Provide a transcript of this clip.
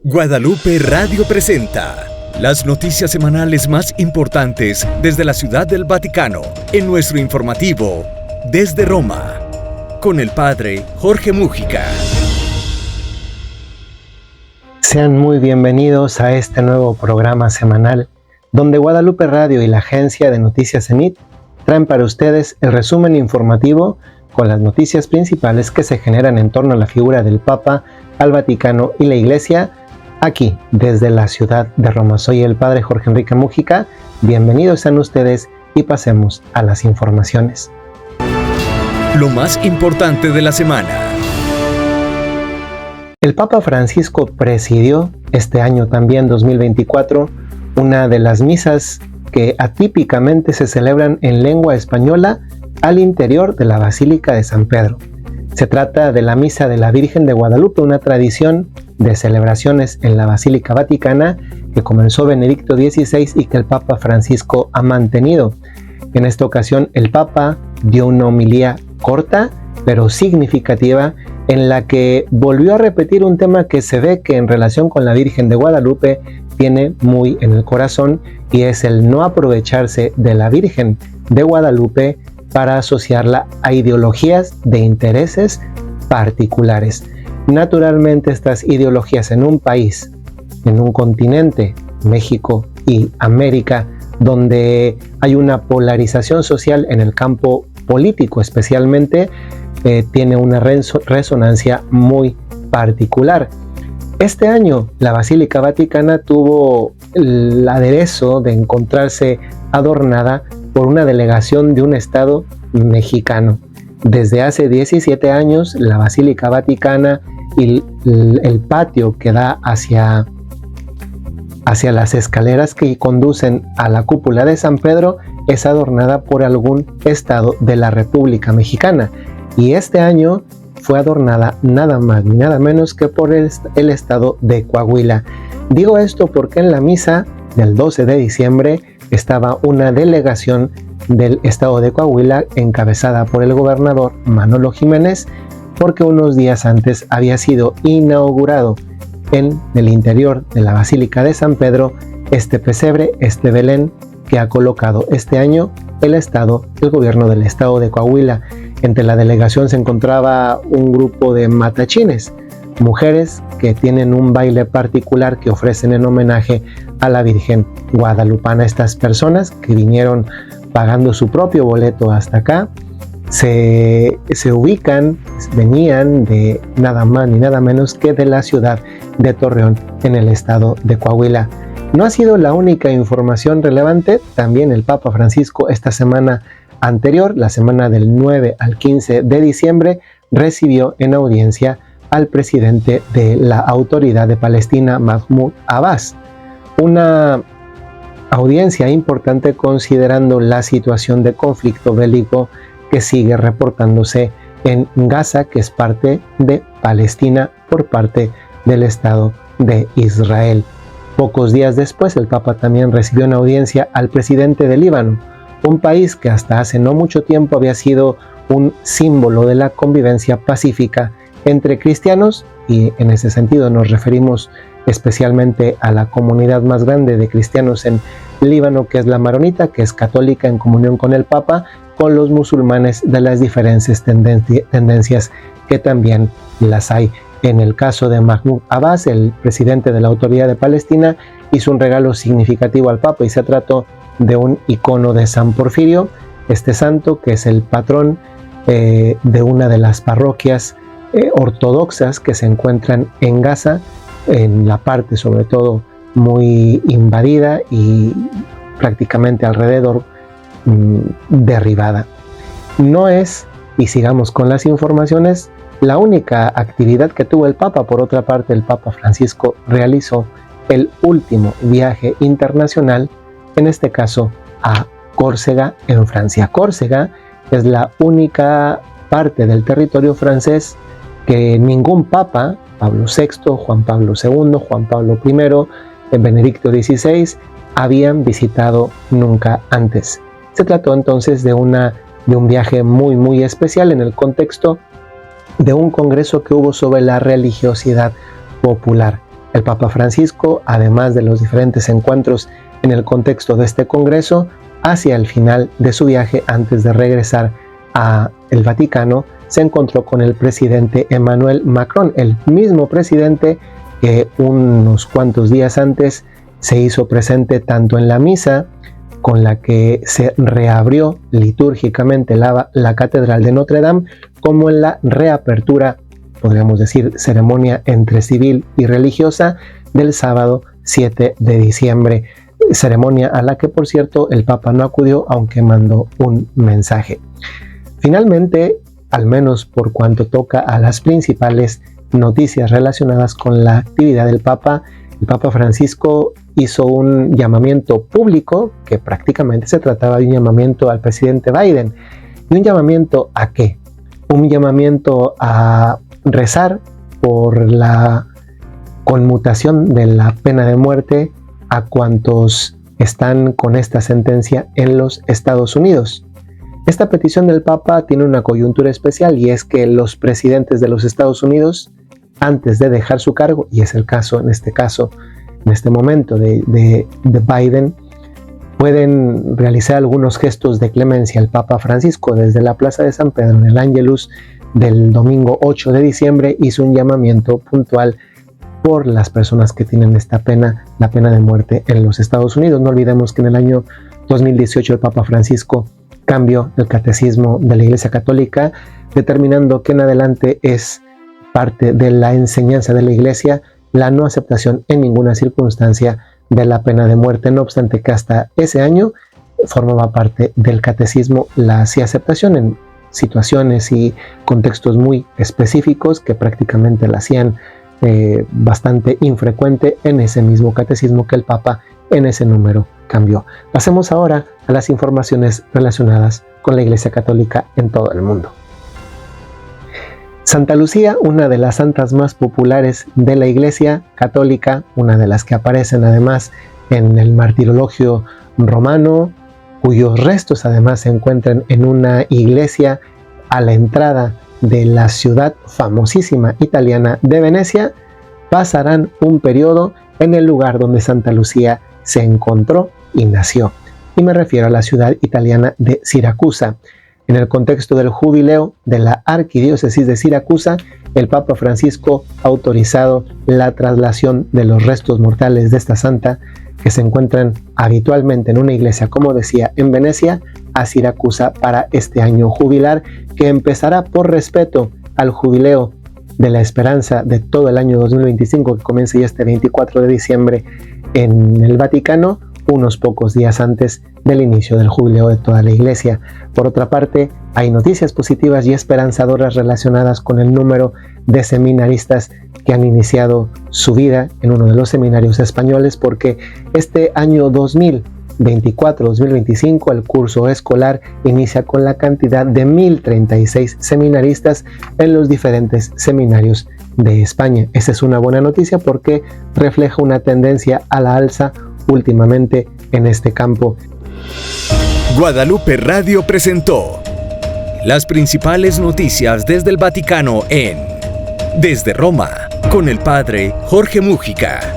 Guadalupe Radio presenta las noticias semanales más importantes desde la Ciudad del Vaticano en nuestro informativo Desde Roma, con el Padre Jorge Múgica. Sean muy bienvenidos a este nuevo programa semanal, donde Guadalupe Radio y la Agencia de Noticias CENIT traen para ustedes el resumen informativo con las noticias principales que se generan en torno a la figura del Papa, al Vaticano y la Iglesia, aquí desde la ciudad de Roma. Soy el Padre Jorge Enrique Múgica, bienvenidos sean ustedes y pasemos a las informaciones. Lo más importante de la semana. El Papa Francisco presidió este año también 2024 una de las misas que atípicamente se celebran en lengua española al interior de la Basílica de San Pedro. Se trata de la Misa de la Virgen de Guadalupe, una tradición de celebraciones en la Basílica Vaticana que comenzó Benedicto XVI y que el Papa Francisco ha mantenido. En esta ocasión el Papa dio una homilía corta pero significativa en la que volvió a repetir un tema que se ve que en relación con la Virgen de Guadalupe tiene muy en el corazón, y es el no aprovecharse de la Virgen de Guadalupe para asociarla a ideologías de intereses particulares. Naturalmente, estas ideologías en un país, en un continente, México y América, donde hay una polarización social en el campo político especialmente, tiene una resonancia muy particular. Este año la Basílica Vaticana tuvo el aderezo de encontrarse adornada por una delegación de un estado mexicano. Desde hace 17 años la Basílica Vaticana y el patio que da hacia las escaleras que conducen a la cúpula de San Pedro es adornada por algún estado de la República Mexicana, y este año fue adornada nada más ni nada menos que por el estado de Coahuila. Digo esto porque en la misa del 12 de diciembre estaba una delegación del estado de Coahuila encabezada por el gobernador Manolo Jiménez, porque unos días antes había sido inaugurado en el interior de la Basílica de San Pedro este pesebre, este Belén que ha colocado este año el gobierno del estado de Coahuila. Entre la delegación se encontraba un grupo de matachines, mujeres que tienen un baile particular que ofrecen en homenaje a la Virgen guadalupana. Estas personas que vinieron pagando su propio boleto hasta acá venían de nada más ni nada menos que de la ciudad de Torreón, en el estado de Coahuila. No ha sido la única información relevante. También el Papa Francisco esta semana anterior, la semana del 9 al 15 de diciembre, recibió en audiencia al presidente de la Autoridad de Palestina, Mahmoud Abbas. Una audiencia importante considerando la situación de conflicto bélico que sigue reportándose en Gaza, que es parte de Palestina por parte del Estado de Israel. Pocos días después, el Papa también recibió en audiencia al presidente de Líbano, un país que hasta hace no mucho tiempo había sido un símbolo de la convivencia pacífica entre cristianos, y en ese sentido nos referimos especialmente a la comunidad más grande de cristianos en Líbano, que es la maronita, que es católica en comunión con el Papa, con los musulmanes de las diferentes tendencias que también las hay. En el caso de Mahmoud Abbas, el presidente de la Autoridad de Palestina, hizo un regalo significativo al Papa y se trató de un icono de San Porfirio, este santo que es el patrón de una de las parroquias ortodoxas que se encuentran en Gaza, en la parte sobre todo muy invadida y prácticamente alrededor derribada. No es, y sigamos con las informaciones, la única actividad que tuvo el Papa. Por otra parte, el Papa Francisco realizó el último viaje internacional, en este caso a Córcega, en Francia. Córcega es la única parte del territorio francés que ningún Papa, Pablo VI, Juan Pablo II, Juan Pablo I, Benedicto XVI, habían visitado nunca antes. Se trató entonces de un viaje muy especial en el contexto de un congreso que hubo sobre la religiosidad popular. El Papa Francisco, además de los diferentes encuentros en el contexto de este Congreso, hacia el final de su viaje, antes de regresar a el Vaticano, se encontró con el presidente Emmanuel Macron, el mismo presidente que unos cuantos días antes se hizo presente tanto en la misa con la que se reabrió litúrgicamente la Catedral de Notre Dame, como en la reapertura, podríamos decir, ceremonia entre civil y religiosa del sábado 7 de diciembre, ceremonia a la que, por cierto, el Papa no acudió, aunque mandó un mensaje. Finalmente, al menos por cuanto toca a las principales noticias relacionadas con la actividad del Papa, el Papa Francisco hizo un llamamiento público, que prácticamente se trataba de un llamamiento al presidente Biden. ¿Y un llamamiento a qué? Un llamamiento a rezar por la conmutación de la pena de muerte a cuantos están con esta sentencia en los Estados Unidos. Esta petición del Papa tiene una coyuntura especial, y es que los presidentes de los Estados Unidos, antes de dejar su cargo, y es el caso en este momento de Biden, pueden realizar algunos gestos de clemencia. El Papa Francisco, desde la Plaza de San Pedro, en el Ángelus del domingo 8 de diciembre, hizo un llamamiento puntual por las personas que tienen esta pena, la pena de muerte en los Estados Unidos. No olvidemos que en el año 2018 el Papa Francisco cambió el catecismo de la Iglesia Católica, determinando que en adelante es parte de la enseñanza de la Iglesia la no aceptación en ninguna circunstancia de la pena de muerte, no obstante que hasta ese año formaba parte del catecismo la sí aceptación en situaciones y contextos muy específicos que prácticamente la hacían bastante infrecuente en ese mismo catecismo que el Papa en ese número cambió. Pasemos ahora a las informaciones relacionadas con la Iglesia Católica en todo el mundo. Santa Lucía, una de las santas más populares de la Iglesia Católica, una de las que aparecen además en el martirologio romano, cuyos restos además se encuentran en una iglesia a la entrada de la ciudad famosísima italiana de Venecia, pasarán un periodo en el lugar donde Santa Lucía se encontró y nació. Y me refiero a la ciudad italiana de Siracusa. En el contexto del jubileo de la arquidiócesis de Siracusa, el Papa Francisco ha autorizado la traslación de los restos mortales de esta santa, que se encuentran habitualmente en una iglesia, como decía, en Venecia, a Siracusa para este año jubilar, que empezará por respeto al jubileo de la esperanza de todo el año 2025, que comienza ya este 24 de diciembre en el Vaticano, unos pocos días antes del inicio del jubileo de toda la Iglesia. Por otra parte, hay noticias positivas y esperanzadoras relacionadas con el número de seminaristas que han iniciado su vida en uno de los seminarios españoles, porque este año 2024-2025 el curso escolar inicia con la cantidad de 1.036 seminaristas en los diferentes seminarios de España. Esa es una buena noticia porque refleja una tendencia a la alza últimamente en este campo. Guadalupe Radio presentó las principales noticias desde el Vaticano en Desde Roma, con el padre Jorge Múgica.